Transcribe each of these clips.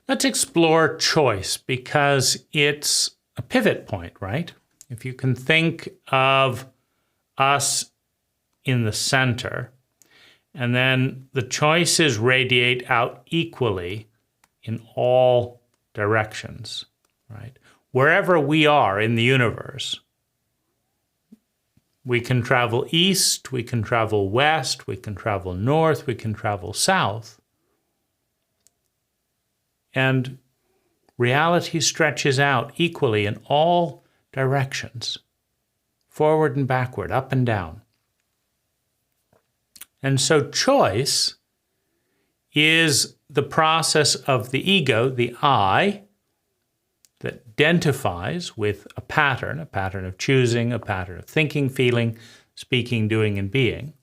Let's explore choice because it's a pivot point, right? If you can think of us in the center, and then the choices radiate out equally in all directions, right? Wherever we are in the universe, we can travel east, we can travel west, we can travel north, we can travel south. And reality stretches out equally in all directions, forward and backward, up and down. And so choice is the process of the ego, the I, that identifies with a pattern of choosing, a pattern of thinking, feeling, speaking, doing, and being,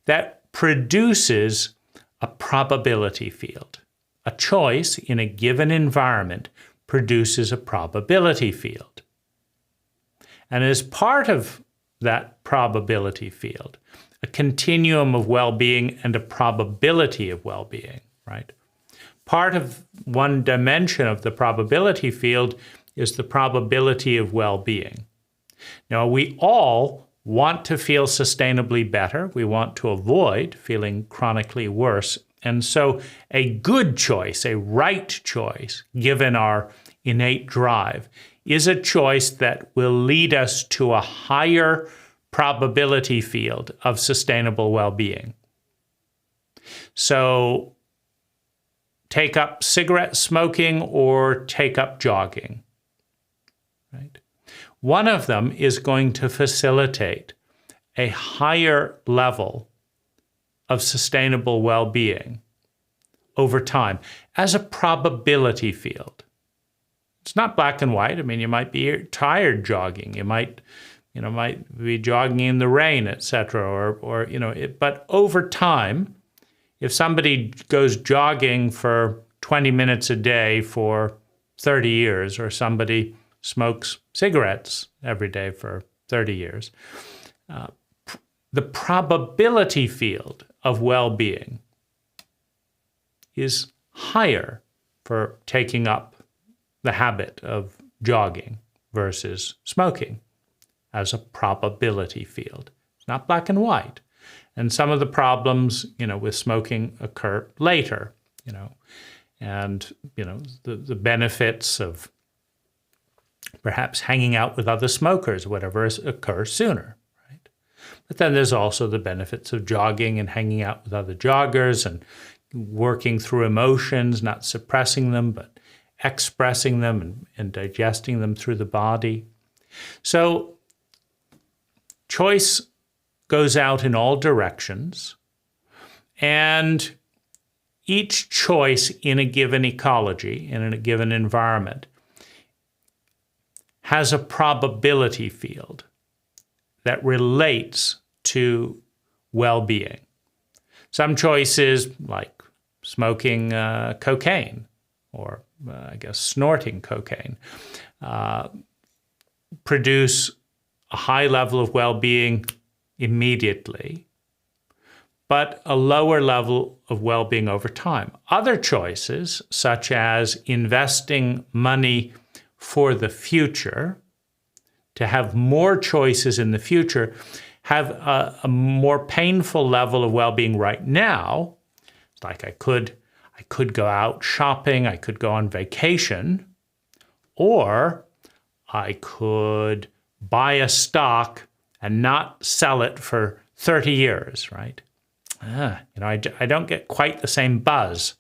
that produces a probability field. A choice in a given environment produces a probability field. And as part of that probability field, a continuum of well-being and a probability of well-being, right? Part of one dimension of the probability field is the probability of well-being. Now, we all want to feel sustainably better. We want to avoid feeling chronically worse. And so a good choice, a right choice, given our innate drive, is a choice that will lead us to a higher probability field of sustainable well-being. So take up cigarette smoking or take up jogging, right? One of them is going to facilitate a higher level of sustainable well-being over time as a probability field. It's not black and white. I mean, you might be tired jogging. You might be jogging in the rain, etc. But over time, if somebody goes jogging for 20 minutes a day for 30 years, or somebody smokes cigarettes every day for 30 years, the probability field of well-being is higher for taking up the habit of jogging versus smoking as a probability field. It's not black and white. And some of the problems, with smoking occur later, and, the benefits of perhaps hanging out with other smokers, whatever, occur sooner. But then there's also the benefits of jogging and hanging out with other joggers and working through emotions, not suppressing them, but expressing them and digesting them through the body. So choice goes out in all directions, and each choice in a given ecology, in a given environment, has a probability field that relates to well-being. Some choices, like smoking cocaine, or snorting cocaine, produce a high level of well-being immediately, but a lower level of well-being over time. Other choices, such as investing money for the future, to have more choices in the future, have a more painful level of well-being right now. It's like I could go out shopping, I could go on vacation, or I could buy a stock and not sell it for 30 years, right? I don't get quite the same buzz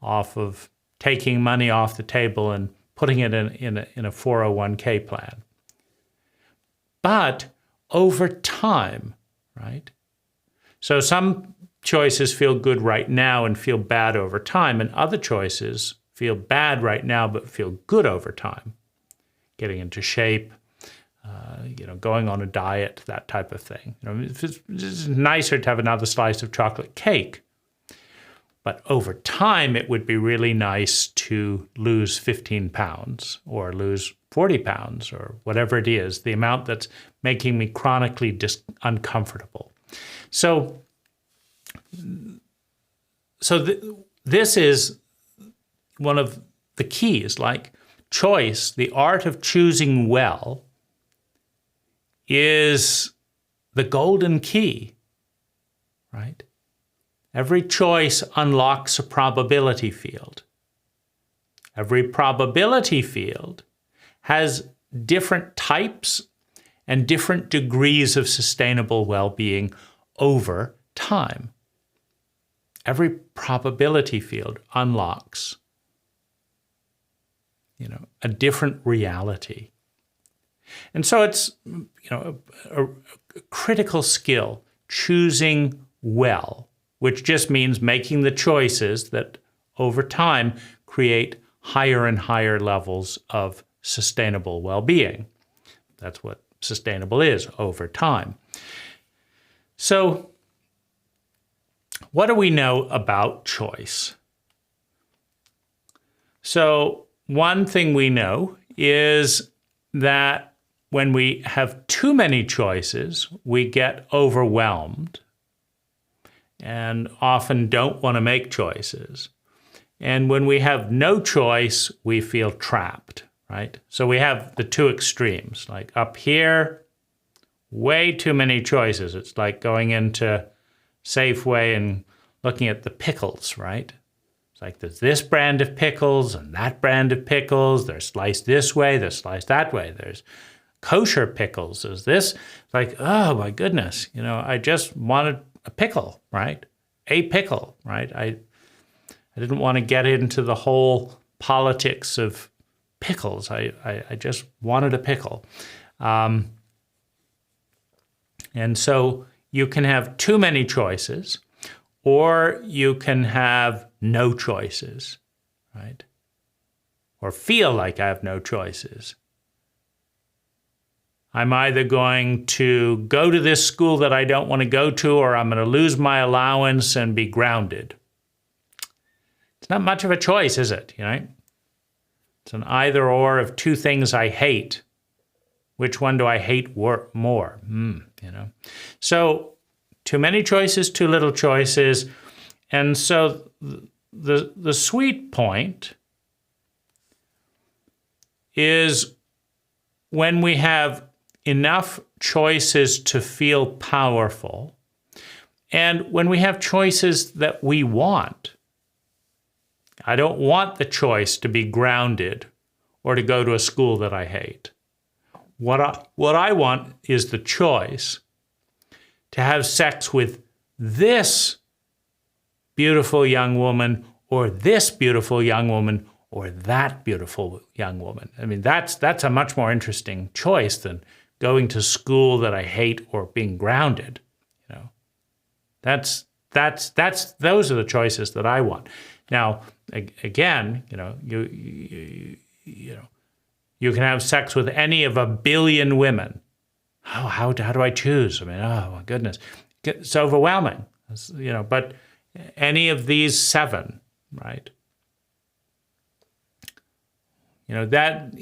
off of taking money off the table and putting it in a 401k plan. But over time, right? So some choices feel good right now and feel bad over time, and other choices feel bad right now but feel good over time. Getting into shape, going on a diet, that type of thing. It's nicer to have another slice of chocolate cake. But over time, it would be really nice to lose 15 pounds or lose 40 pounds or whatever it is, the amount that's making me chronically uncomfortable. This is one of the keys. Like choice, the art of choosing well, is the golden key, right? Every choice unlocks a probability field. Every probability field has different types and different degrees of sustainable well-being over time. Every probability field unlocks, a different reality. And so it's, a critical skill, choosing well, which just means making the choices that over time create higher and higher levels of sustainable well-being. That's what sustainable is over time. So, what do we know about choice? So, one thing we know is that when we have too many choices, we get overwhelmed and often don't want to make choices. And when we have no choice, we feel trapped, right? So we have the two extremes. Like up here, way too many choices. It's like going into Safeway and looking at the pickles, right? It's like there's this brand of pickles and that brand of pickles. They're sliced this way, they're sliced that way. There's kosher pickles. There's this. Like, oh my goodness, I just wanted a pickle, right? A pickle, right? I didn't want to get into the whole politics of pickles. I just wanted a pickle. And so you can have too many choices, or you can have no choices, right? Or feel like I have no choices. I'm either going to go to this school that I don't want to go to, or I'm going to lose my allowance and be grounded. It's not much of a choice, is it? It's an either or of two things I hate. Which one do I hate more? So too many choices, too little choices. And so the sweet point is when we have enough choices to feel powerful, and when we have choices that we want. I don't want the choice to be grounded or to go to a school that I hate. What I want is the choice to have sex with this beautiful young woman, or this beautiful young woman, or that beautiful young woman. I mean, that's a much more interesting choice than going to school that I hate or being grounded. Those are the choices that I want. Now, again, you can have sex with any of 1 billion women. Oh, how do I choose? I mean, oh my goodness, it's overwhelming. But any of these 7, right? That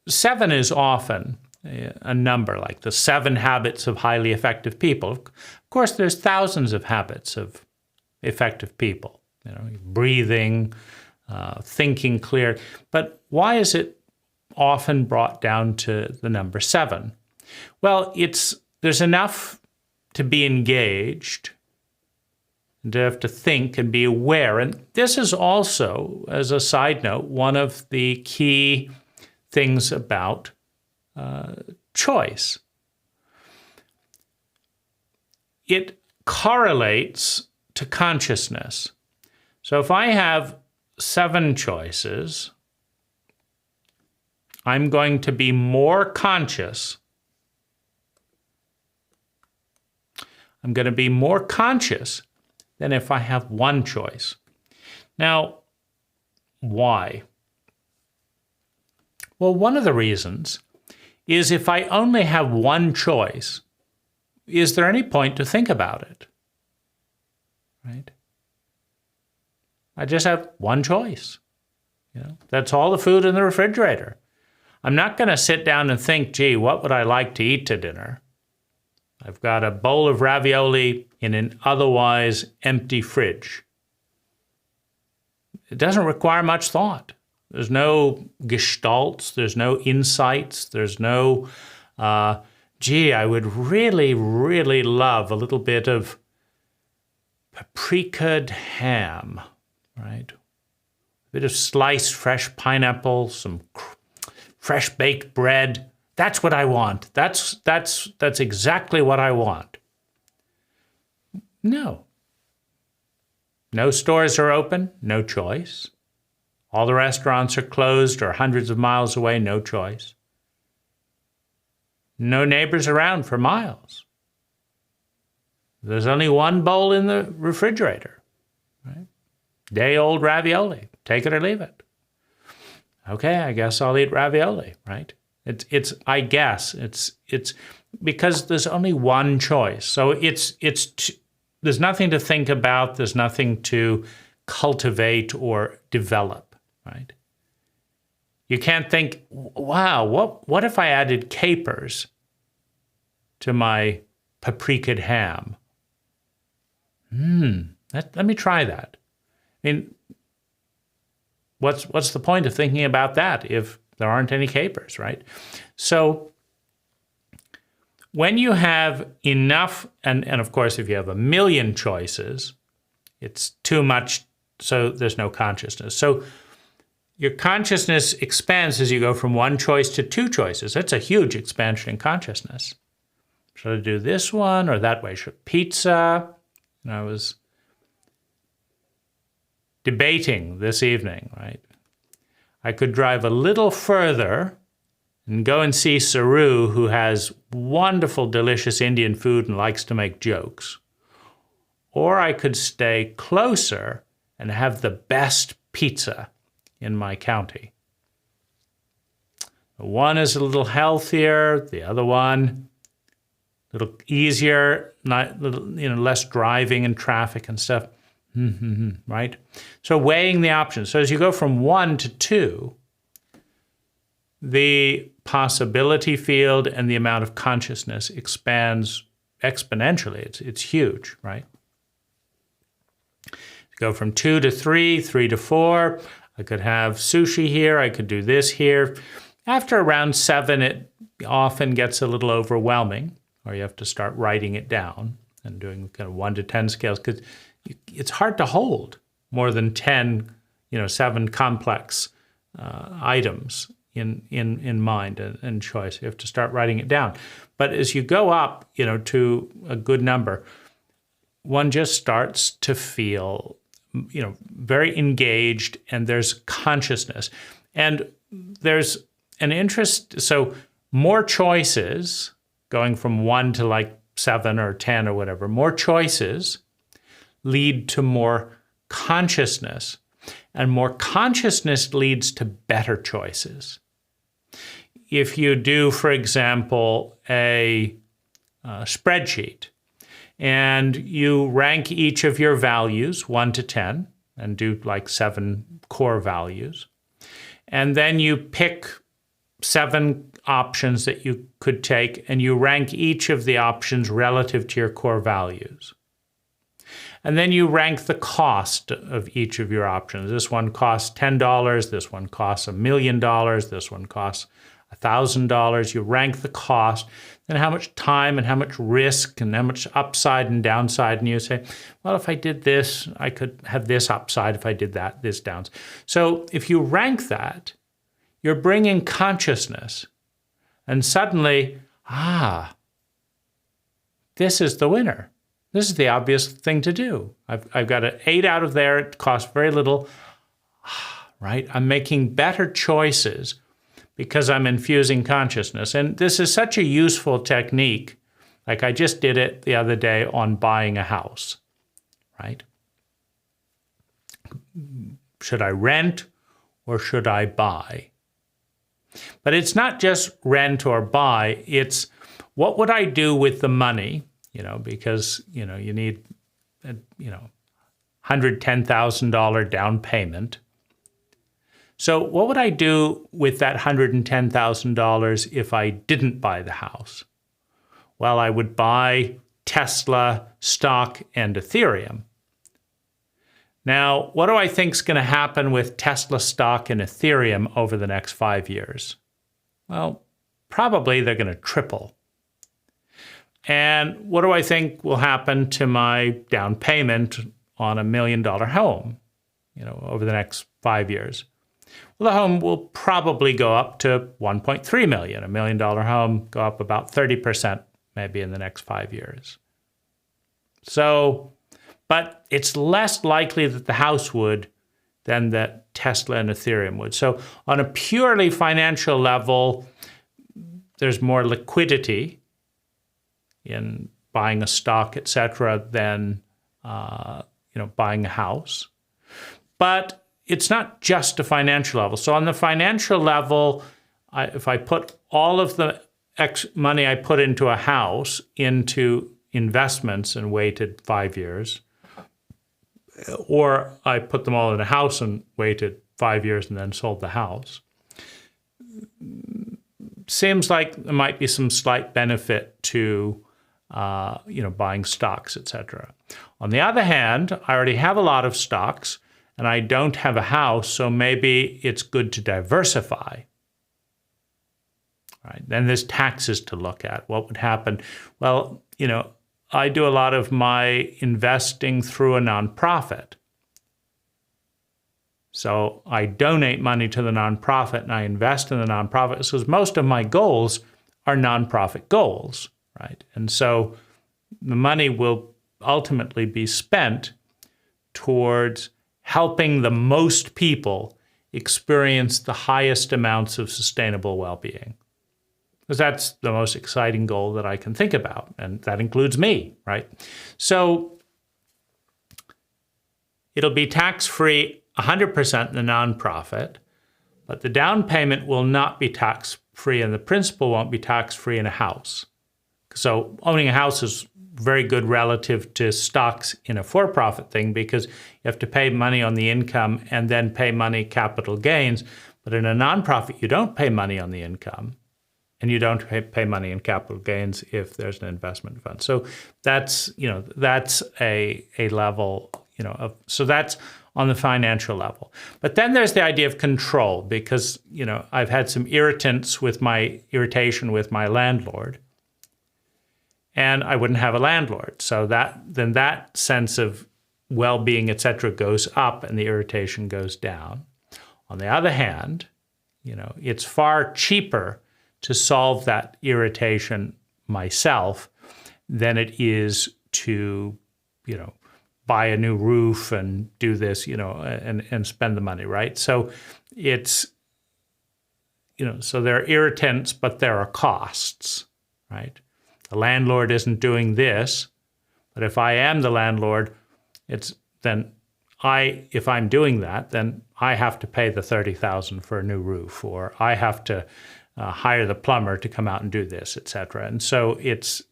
7 is often a number, like the 7 habits of highly effective people. Of course, there's thousands of habits of effective people. Breathing, thinking clear. But why is it often brought down to the number 7? Well, there's enough to be engaged, and to have to think and be aware. And this is also, as a side note, one of the key things about choice. It correlates to consciousness. So if I have 7 choices, I'm going to be more conscious. I'm going to be more conscious than if I have 1 choice. Now, why? Well, one of the reasons is if I only have 1 choice, is there any point to think about it? Right? I just have 1 choice. That's all the food in the refrigerator. I'm not going to sit down and think, gee, what would I like to eat to dinner? I've got a bowl of ravioli in an otherwise empty fridge. it doesn't require much thought. There's no gestalts, there's no insights, there's no, gee, I would really, really love a little bit of paprikaed ham, right? A bit of sliced fresh pineapple, some fresh baked bread. That's what I want. That's exactly what I want. No. No stores are open, no choice. All the restaurants are closed or hundreds of miles away, no choice. No neighbors around for miles. There's only one bowl in the refrigerator, right? Day-old ravioli, take it or leave it. Okay, I guess I'll eat ravioli, right? It's because there's only one choice. So there's nothing to think about, there's nothing to cultivate or develop, right? You can't think, wow, what if I added capers to my paprikaed ham? Let me try that. I mean, what's the point of thinking about that if there aren't any capers, right? So when you have enough, and of course, if you have 1 million choices, it's too much, so there's no consciousness. So your consciousness expands as you go from one choice to two choices. That's a huge expansion in consciousness. Should I do this one or that way? Pizza? And I was debating this evening, right? I could drive a little further and go and see Saru, who has wonderful, delicious Indian food and likes to make jokes. Or I could stay closer and have the best pizza in my county. One is a little healthier, the other one a little easier, less driving and traffic and stuff, right? So weighing the options. So as you go from 1 to 2, the possibility field and the amount of consciousness expands exponentially. It's huge, right? Go from 2 to 3, 3 to 4. I could have sushi here. I could do this here. After around 7, it often gets a little overwhelming, or you have to start writing it down and doing kind of 1 to 10 scales, because it's hard to hold more than 10, 7 complex items in mind and choice. You have to start writing it down. But as you go up, to a good number, one just starts to feel, very engaged, and there's consciousness. And there's an interest, so more choices, going from 1 to like 7 or 10 or whatever, more choices lead to more consciousness. And more consciousness leads to better choices. If you do, for example, a spreadsheet, and you rank each of your values 1 to 10, and do like 7 core values, and then you pick 7 options that you could take, and you rank each of the options relative to your core values. And then you rank the cost of each of your options. This one costs $10, this one costs $1 million, this one costs $1,000. You rank the cost, and how much time and how much risk and how much upside and downside. And you say, well, if I did this, I could have this upside. If I did that, this downside. So if you rank that, you're bringing consciousness. And suddenly, this is the winner. This is the obvious thing to do. I've got an 8 out of there. It costs very little, right? I'm making better choices because I'm infusing consciousness. And this is such a useful technique. Like I just did it the other day on buying a house, right? Should I rent or should I buy? But it's not just rent or buy. It's what would I do with the money? Because, you need, $110,000 down payment. So what would I do with that $110,000 if I didn't buy the house? Well, I would buy Tesla stock and Ethereum. Now, what do I think is going to happen with Tesla stock and Ethereum over the next 5 years? Well, probably they're going to triple. And what do I think will happen to my down payment on a $1 million home, over the next 5 years? Well, the home will probably go up to 1.3 million. $1 million home go up about 30% maybe in the next 5 years. So, but it's less likely that the house would than that Tesla and Ethereum would. So on a purely financial level, there's more liquidity in buying a stock, etc., than buying a house. But it's not just a financial level. So on the financial level, if I put all of the money I put into a house into investments and waited 5 years, or I put them all in a house and waited 5 years and then sold the house, seems like there might be some slight benefit to buying stocks, etc. On the other hand, I already have a lot of stocks and I don't have a house, so maybe it's good to diversify. Right? Then there's taxes to look at. What would happen? Well, I do a lot of my investing through a nonprofit. So I donate money to the nonprofit and I invest in the nonprofit because most of my goals are nonprofit goals, right? And so the money will ultimately be spent towards helping the most people experience the highest amounts of sustainable well-being. Because that's the most exciting goal that I can think about, and that includes me, right? So it'll be tax-free 100% in the nonprofit, but the down payment will not be tax-free and the principal won't be tax-free in a house. So owning a house is very good relative to stocks in a for-profit thing because you have to pay money on the income and then pay money capital gains. But in a nonprofit, you don't pay money on the income. And you don't pay money in capital gains if there's an investment fund. So that's a level, so that's on the financial level. But then there's the idea of control because, I've had some irritation with my landlord and I wouldn't have a landlord. So that sense of well-being, et cetera, goes up and the irritation goes down. On the other hand, it's far cheaper to solve that irritation myself than it is to, buy a new roof and do this, and spend the money, right? So it's, so there are irritants, but there are costs, right? The landlord isn't doing this, but if I am the landlord, if I'm doing that, then I have to pay the $30,000 for a new roof, or I have to hire the plumber to come out and do this, et cetera. And so it's,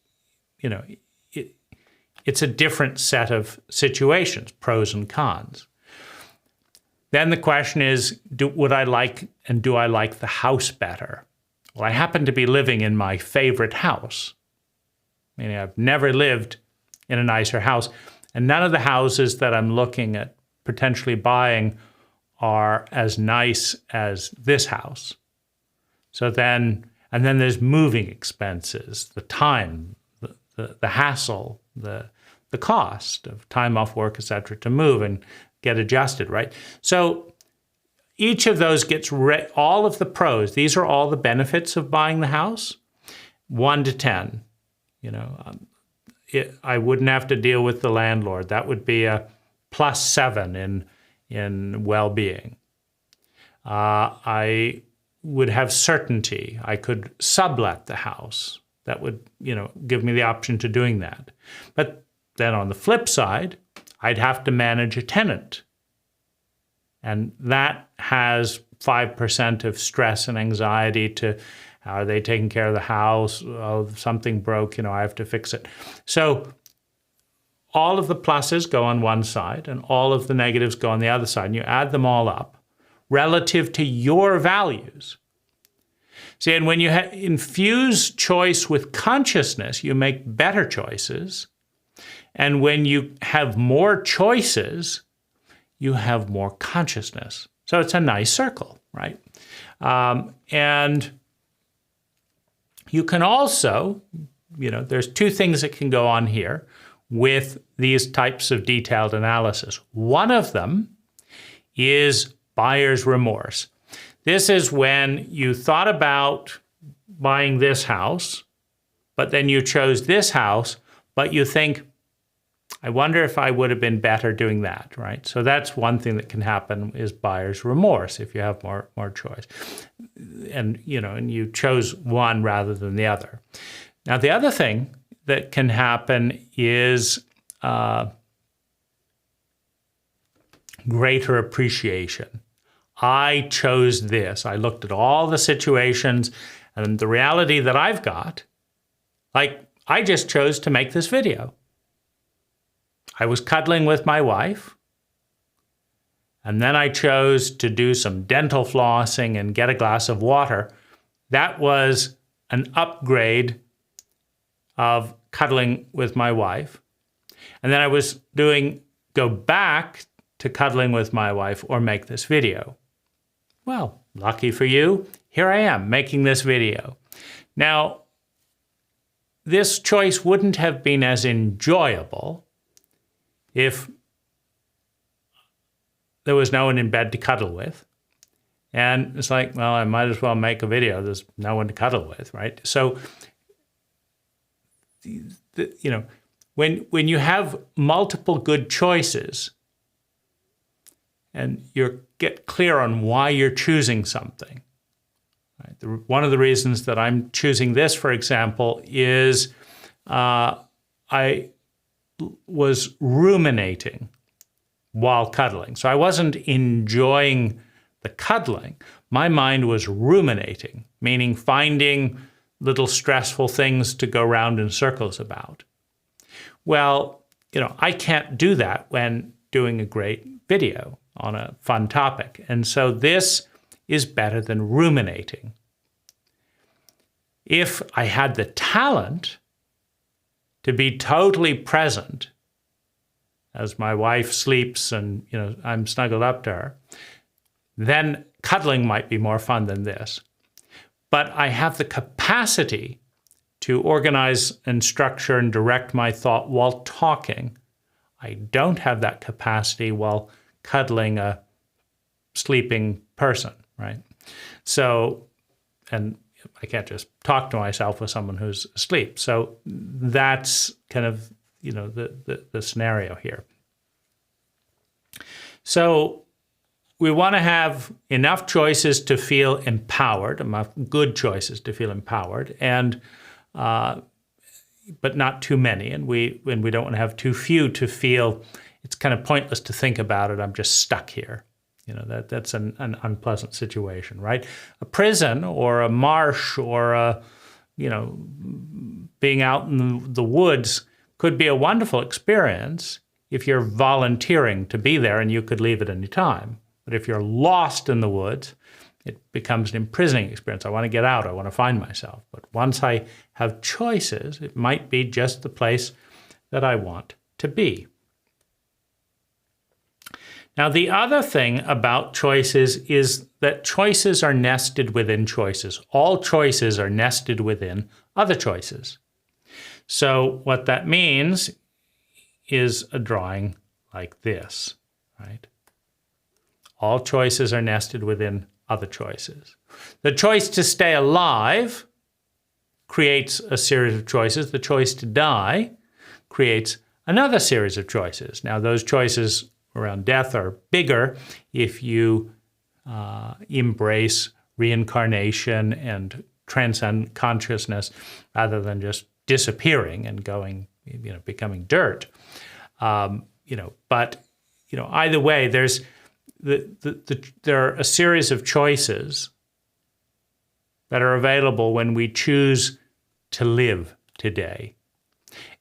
it's a different set of situations, pros and cons. Then the question is, do I like the house better? Well, I happen to be living in my favorite house. Meaning I've never lived in a nicer house. And none of the houses that I'm looking at potentially buying are as nice as this house. So then there's moving expenses, the time, the hassle, the cost of time off work, et cetera, to move and get adjusted, right? So each of those gets all of the pros. These are all the benefits of buying the house, 1 to 10. I wouldn't have to deal with the landlord. That would be a +7 in well-being. I would have certainty. I could sublet the house. That would, give me the option to doing that. But then on the flip side, I'd have to manage a tenant. And that has 5% of stress and anxiety to how are they taking care of the house? Oh, something broke, I have to fix it. So all of the pluses go on one side and all of the negatives go on the other side. And you add them all up relative to your values. See, and when you infuse choice with consciousness, you make better choices. And when you have more choices, you have more consciousness. So it's a nice circle, right? And you can also, there's two things that can go on here with these types of detailed analysis. One of them is buyer's remorse. This is when you thought about buying this house, but then you chose this house, but you think, I wonder if I would have been better doing that, right? So that's one thing that can happen is buyer's remorse if you have more choice. And, and you chose one rather than the other. Now, the other thing that can happen is greater appreciation. I chose this. I looked at all the situations and the reality that I've got, like I just chose to make this video. I was cuddling with my wife, and then I chose to do some dental flossing and get a glass of water. That was an upgrade of cuddling with my wife. And then I was go back to cuddling with my wife or make this video. Well, lucky for you, here I am making this video. Now, this choice wouldn't have been as enjoyable if there was no one in bed to cuddle with. And it's like, well, I might as well make a video. There's no one to cuddle with, right? So, when you have multiple good choices and you get clear on why you're choosing something, right? One of the reasons that I'm choosing this, for example, is I was ruminating while cuddling. So I wasn't enjoying the cuddling. My mind was ruminating, meaning finding little stressful things to go round in circles about. Well, I can't do that when doing a great video on a fun topic. And so this is better than ruminating. If I had the talent to be totally present as my wife sleeps and I'm snuggled up to her, then cuddling might be more fun than this. But I have the capacity to organize and structure and direct my thought while talking. I don't have that capacity while cuddling a sleeping person, right? So, and I can't just talk to myself with someone who's asleep. So that's kind of, the scenario here. So we want to have enough choices to feel empowered, enough good choices to feel empowered, and but not too many. And we don't want to have too few to feel it's kind of pointless to think about it. I'm just stuck here. That's an unpleasant situation, right? A prison or a marsh or being out in the woods could be a wonderful experience if you're volunteering to be there and you could leave at any time. But if you're lost in the woods, it becomes an imprisoning experience. I want to get out. I want to find myself. But once I have choices, it might be just the place that I want to be. Now, the other thing about choices is that choices are nested within choices. All choices are nested within other choices. So what that means is a drawing like this, right? All choices are nested within other choices. The choice to stay alive creates a series of choices. The choice to die creates another series of choices. Now, those choices around death are bigger if you embrace reincarnation and transcend consciousness rather than just disappearing and going, becoming dirt. But either way, there are a series of choices that are available when we choose to live today.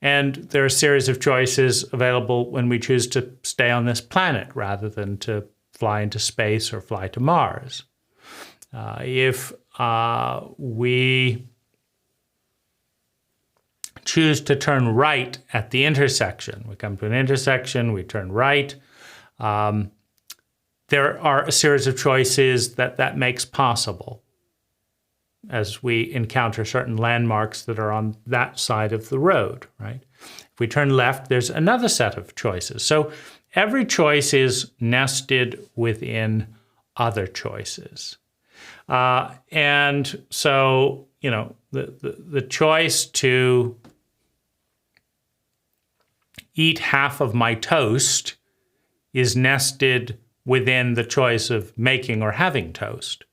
And there are a series of choices available when we choose to stay on this planet rather than to fly into space or fly to Mars. If we choose to turn right at the intersection, we come to an intersection, we turn right, there are a series of choices that makes possible as we encounter certain landmarks that are on that side of the road, right? If we turn left, there's another set of choices. So every choice is nested within other choices. And so, the choice to eat half of my toast is nested within the choice of making or having toast.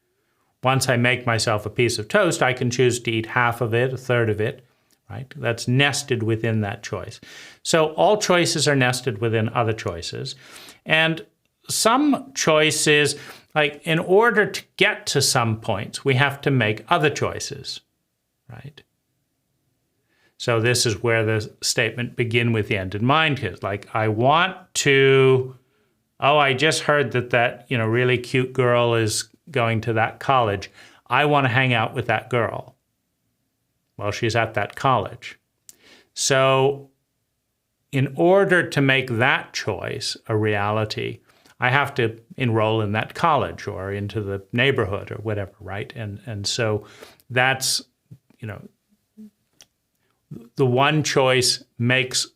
Once I make myself a piece of toast, I can choose to eat half of it, a third of it, right? That's nested within that choice. So all choices are nested within other choices. And some choices, like in order to get to some points, we have to make other choices, right? So this is where the statement begin with the end in mind is. Like, I want to, I just heard that really cute girl is going to that college. I want to hang out with that girl. Well, she's at that college. So in order to make that choice a reality, I have to enroll in that college or into the neighborhood or whatever, right? And so that's, the one choice makes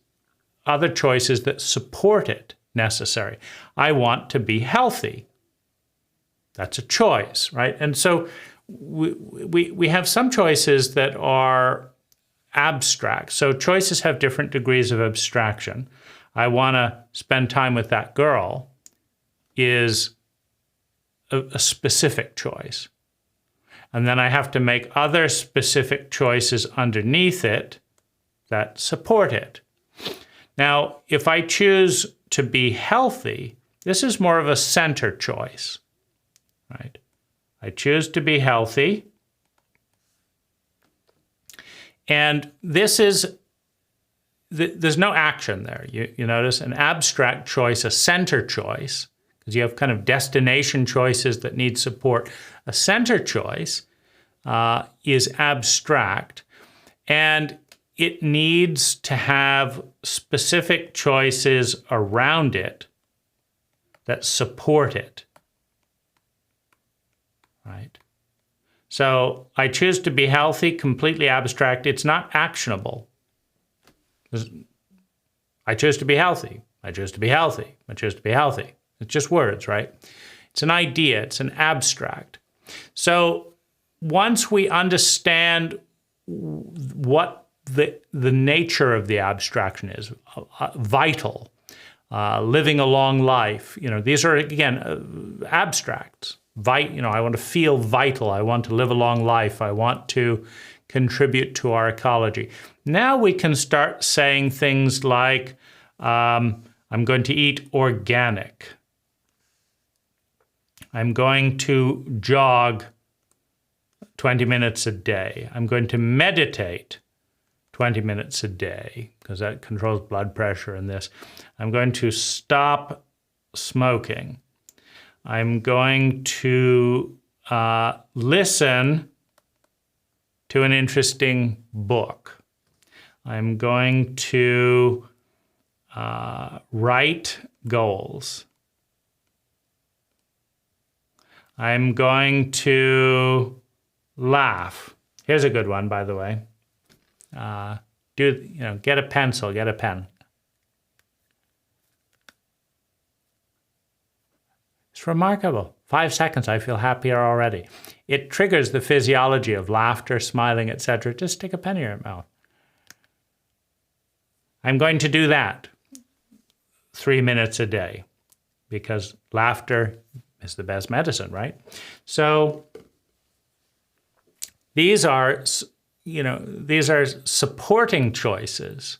other choices that support it necessary. I want to be healthy. That's a choice, right? And so we have some choices that are abstract. So choices have different degrees of abstraction. I want to spend time with that girl is a specific choice. And then I have to make other specific choices underneath it that support it. Now, if I choose to be healthy, this is more of a center choice, right? I choose to be healthy. And this is, there's no action there. You notice an abstract choice, a center choice, because you have kind of destination choices that need support. A center choice is abstract, and it needs to have specific choices around it that support it, right? So I choose to be healthy, completely abstract. It's not actionable. I choose to be healthy. I choose to be healthy. I choose to be healthy. It's just words, right? It's an idea. It's an abstract. So once we understand what the nature of the abstraction is, vital, living a long life, these are, again, abstracts. I want to feel vital. I want to live a long life. I want to contribute to our ecology. Now we can start saying things like, I'm going to eat organic. I'm going to jog 20 minutes a day. I'm going to meditate 20 minutes a day, because that controls blood pressure and this. I'm going to stop smoking. I'm going to listen to an interesting book. I'm going to write goals. I'm going to laugh. Here's a good one, by the way. Get a pencil, get a pen. It's remarkable. 5 seconds, I feel happier already. It triggers the physiology of laughter, smiling, etc. Just stick a pen in your mouth. I'm going to do that 3 minutes a day, because laughter is the best medicine, right? So these are supporting choices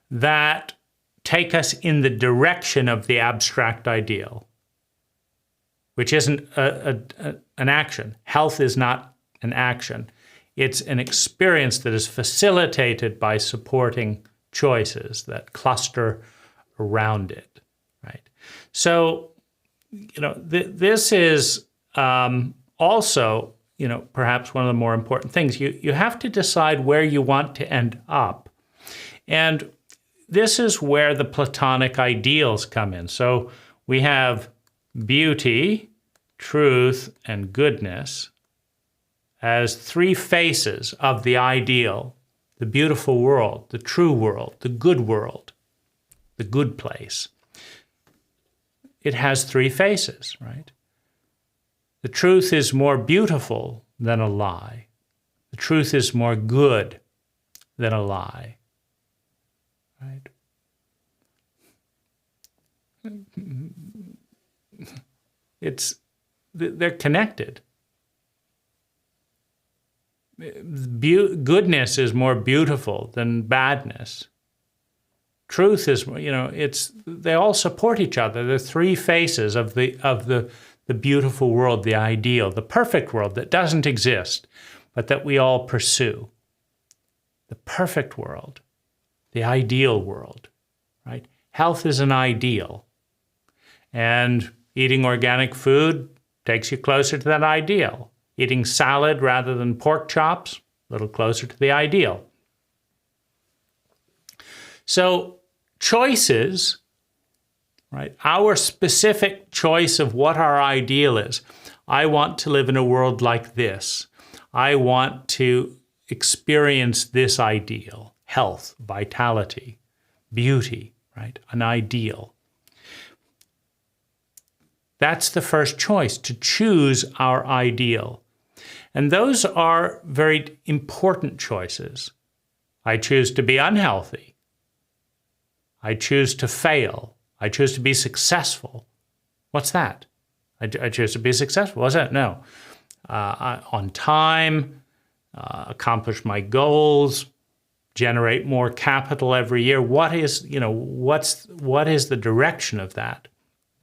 that take us in the direction of the abstract ideal, which isn't an action. Health is not an action. It's an experience that is facilitated by supporting choices that cluster around it, right? So, this is also, perhaps one of the more important things. You have to decide where you want to end up. And this is where the Platonic ideals come in. So we have beauty, truth, and goodness as three faces of the ideal, the beautiful world, the true world, the good place. It has three faces, right? The truth is more beautiful than a lie. The truth is more good than a lie, right? They're connected. Goodness is more beautiful than badness. Truth is, they all support each other. They're three faces of the beautiful world, the ideal, the perfect world that doesn't exist, but that we all pursue. The perfect world, the ideal world, right? Health is an ideal. And eating organic food takes you closer to that ideal. Eating salad rather than pork chops, a little closer to the ideal. So choices, right? Our specific choice of what our ideal is. I want to live in a world like this. I want to experience this ideal. Health, vitality, beauty, right? An ideal. That's the first choice, to choose our ideal. And those are very important choices. I choose to be unhealthy. I choose to fail. I choose to be successful. What's that? I choose to be successful. What's that? No. On time, accomplish my goals, generate more capital every year. What is the direction of that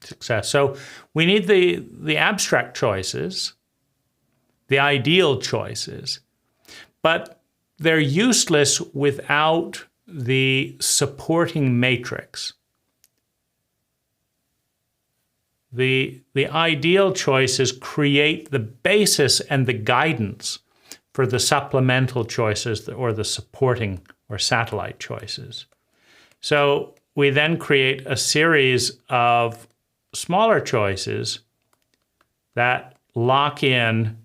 success? So we need the abstract choices, the ideal choices, but they're useless without the supporting matrix. The ideal choices create the basis and the guidance for the supplemental choices or the supporting or satellite choices. So we then create a series of smaller choices that lock in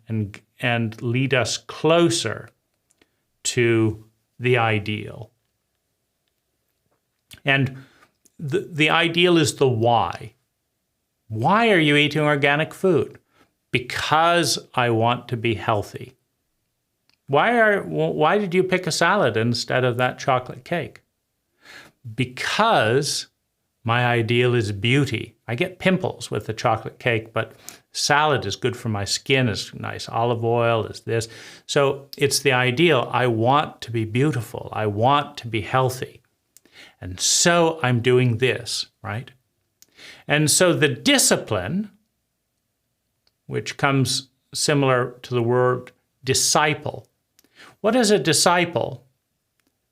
and lead us closer to the ideal. And the ideal is the why. Why are you eating organic food? Because I want to be healthy. Why did you pick a salad instead of that chocolate cake? Because my ideal is beauty. I get pimples with the chocolate cake, but salad is good for my skin, is nice olive oil, is this. So it's the ideal. I want to be beautiful. I want to be healthy. And so I'm doing this, right? And so the discipline, which comes similar to the word disciple. What is a disciple?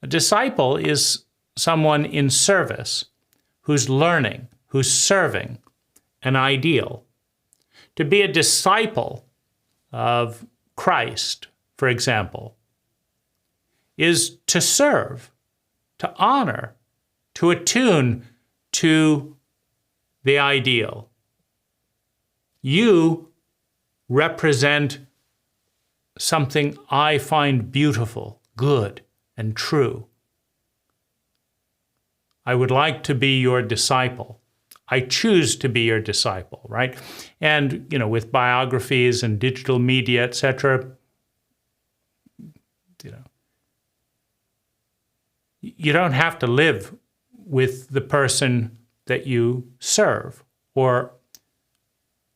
A disciple is someone in service who's learning, who's serving an ideal. To be a disciple of Christ, for example, is to serve, to honor, to attune to the ideal. You represent something I find beautiful, good, and true. I would like to be your disciple. I choose to be your disciple, right? And, with biographies and digital media, etc., you don't have to live with the person that you serve or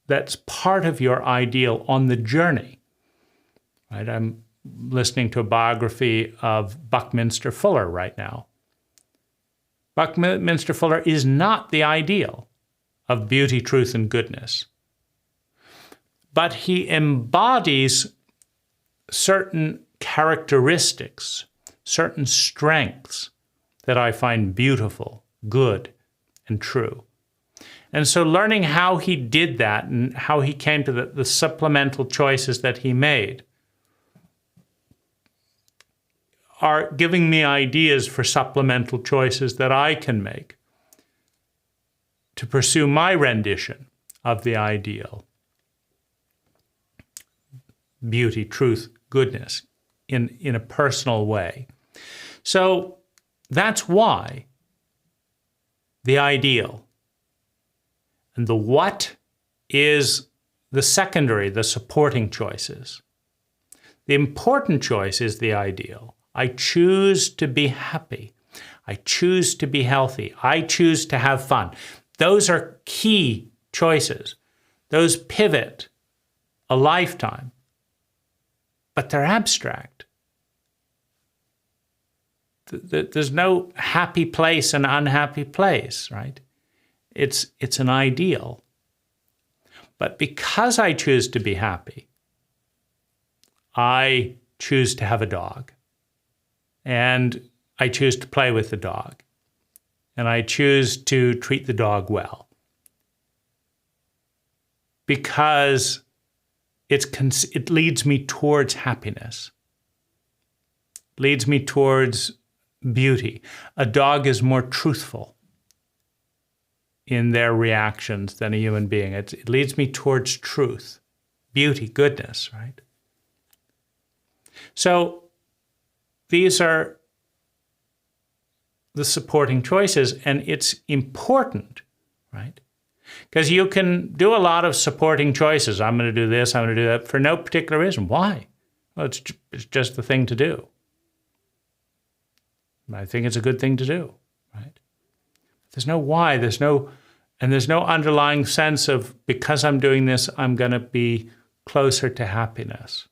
that's part of your ideal on the journey, right? I'm listening to a biography of Buckminster Fuller right now. Buckminster Fuller is not the ideal of beauty, truth, and goodness, but he embodies certain characteristics, certain strengths that I find beautiful, good, and true. And so learning how he did that and how he came to the supplemental choices that he made are giving me ideas for supplemental choices that I can make to pursue my rendition of the ideal. Beauty, truth, goodness in a personal way. So that's why the ideal and the what is the secondary, the supporting choices. The important choice is the ideal. I choose to be happy. I choose to be healthy. I choose to have fun. Those are key choices. Those pivot a lifetime, but they're abstract. There's no happy place and unhappy place, right? It's an ideal. But because I choose to be happy, I choose to have a dog. And I choose to play with the dog. And I choose to treat the dog well. Because it leads me towards happiness. Leads me towards beauty. A dog is more truthful in their reactions than a human being. It leads me towards truth, beauty, goodness, right? So these are the supporting choices, and it's important, right? Because you can do a lot of supporting choices. I'm going to do this, I'm going to do that, for no particular reason. Why? Well, it's just the thing to do. I think it's a good thing to do, right? There's no why, there's no underlying sense of, because I'm doing this, I'm going to be closer to happiness.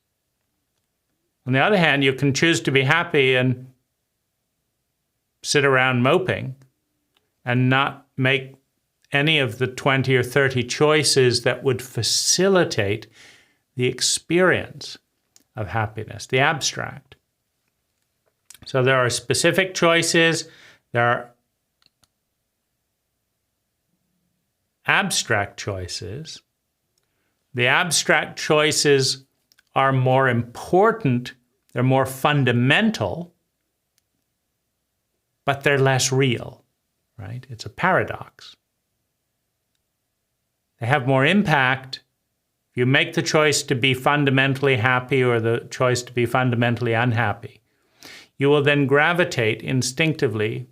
On the other hand, you can choose to be happy and sit around moping and not make any of the 20 or 30 choices that would facilitate the experience of happiness, the abstract. So there are specific choices, there are abstract choices. The abstract choices are more important, they're more fundamental, but they're less real, right? It's a paradox. They have more impact. If you make the choice to be fundamentally happy or the choice to be fundamentally unhappy, you will then gravitate instinctively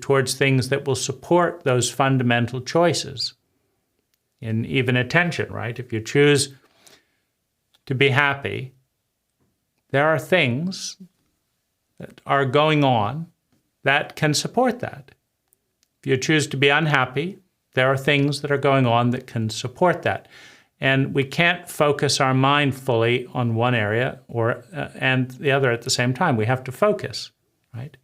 towards things that will support those fundamental choices. In even attention, right? If you choose to be happy, there are things that are going on that can support that. If you choose to be unhappy, there are things that are going on that can support that. And we can't focus our mind fully on one area and the other at the same time. We have to focus, right?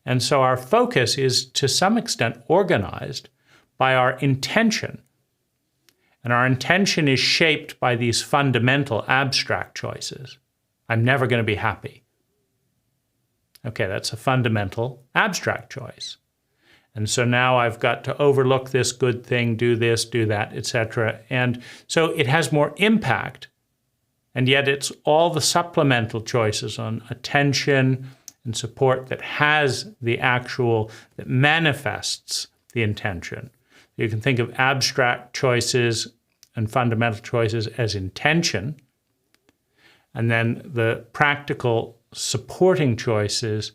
And so our focus is to some extent organized by our intention. And our intention is shaped by these fundamental abstract choices. I'm never going to be happy. Okay, that's a fundamental abstract choice. And so now I've got to overlook this good thing, do this, do that, etc. And so it has more impact, and yet it's all the supplemental choices on attention and support that has the actual, that manifests the intention. You can think of abstract choices and fundamental choices as intention, and then the practical supporting choices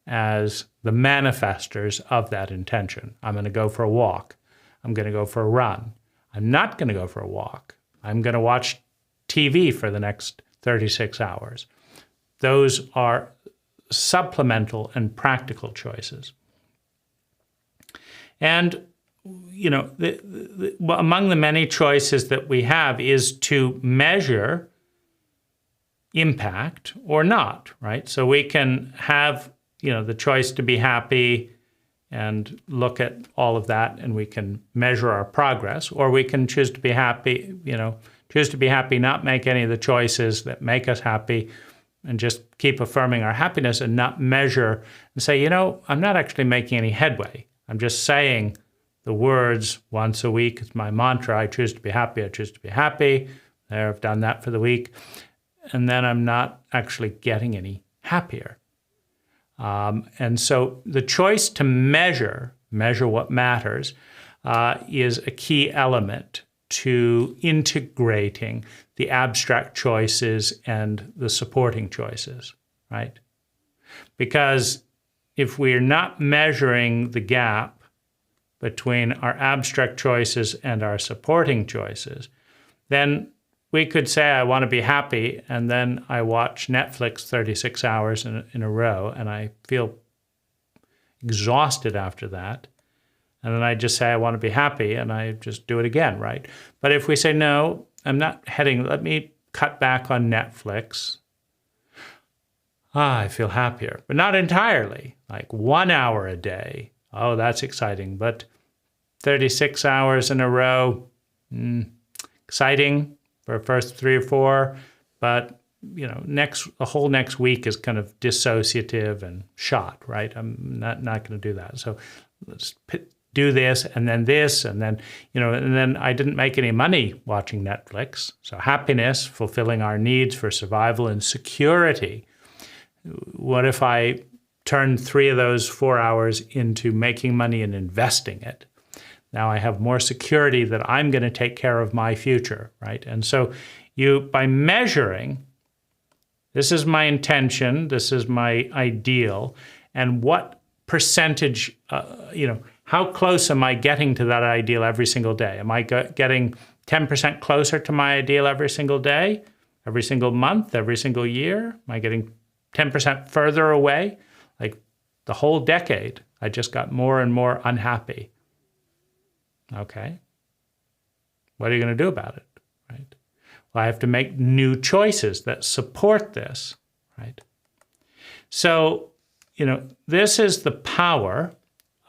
as the manifestors of that intention. I'm going to go for a walk. I'm going to go for a run. I'm not going to go for a walk. I'm going to watch TV for the next 36 hours. Those are supplemental and practical choices. And, you know, among the many choices that we have is to measure impact or not, right? So we can have, you know, the choice to be happy and look at all of that, and we can measure our progress, or we can choose to be happy, not make any of the choices that make us happy, and just keep affirming our happiness and not measure and say, you know, I'm not actually making any headway. I'm just saying the words once a week. It's my mantra. I choose to be happy. I choose to be happy. There, I've done that for the week. And then I'm not actually getting any happier. And so the choice to measure what matters, is a key element to integrating the abstract choices and the supporting choices, right? Because if we're not measuring the gap between our abstract choices and our supporting choices, then we could say, I want to be happy, and then I watch Netflix 36 hours in a row, and I feel exhausted after that. And then I just say, I want to be happy, and I just do it again, right? But if we say, no, I'm not heading, let me cut back on Netflix. I feel happier, but not entirely. Like 1 hour a day. Oh, that's exciting. But 36 hours in a row, exciting for the first 3 or 4, but the whole next week is kind of dissociative and shot, right? I'm not going to do that. So let's do this, and then and then I didn't make any money watching Netflix. So happiness, fulfilling our needs for survival and security. What if I turn 3 of those 4 hours into making money and investing it? Now I have more security that I'm going to take care of my future, right? And so by measuring, this is my intention, this is my ideal, and what percentage, how close am I getting to that ideal every single day? Am I getting 10% closer to my ideal every single day, every single month, every single year? Am I getting 10% further away? Like the whole decade, I just got more and more unhappy. Okay. What are you going to do about it, right? Well, I have to make new choices that support this, right? So, this is the power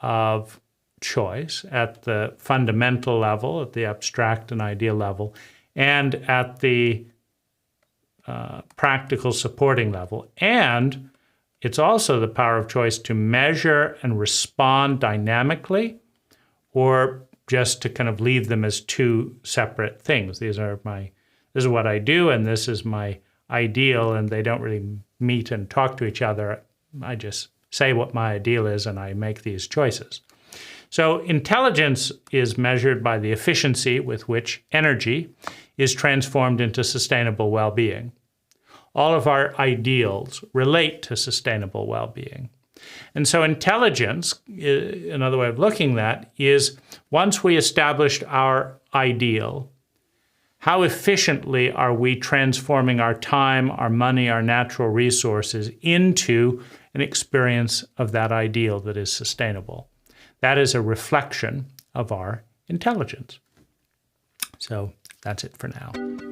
of choice at the fundamental level, at the abstract and ideal level, and at the practical supporting level. And it's also the power of choice to measure and respond dynamically, or just to kind of leave them as 2 separate things. This is what I do, and this is my ideal, and they don't really meet and talk to each other. I just say what my ideal is, and I make these choices. So intelligence is measured by the efficiency with which energy is transformed into sustainable well-being. All of our ideals relate to sustainable well-being. And so intelligence, another way of looking at that, is once we established our ideal, how efficiently are we transforming our time, our money, our natural resources into an experience of that ideal that is sustainable? That is a reflection of our intelligence. So that's it for now.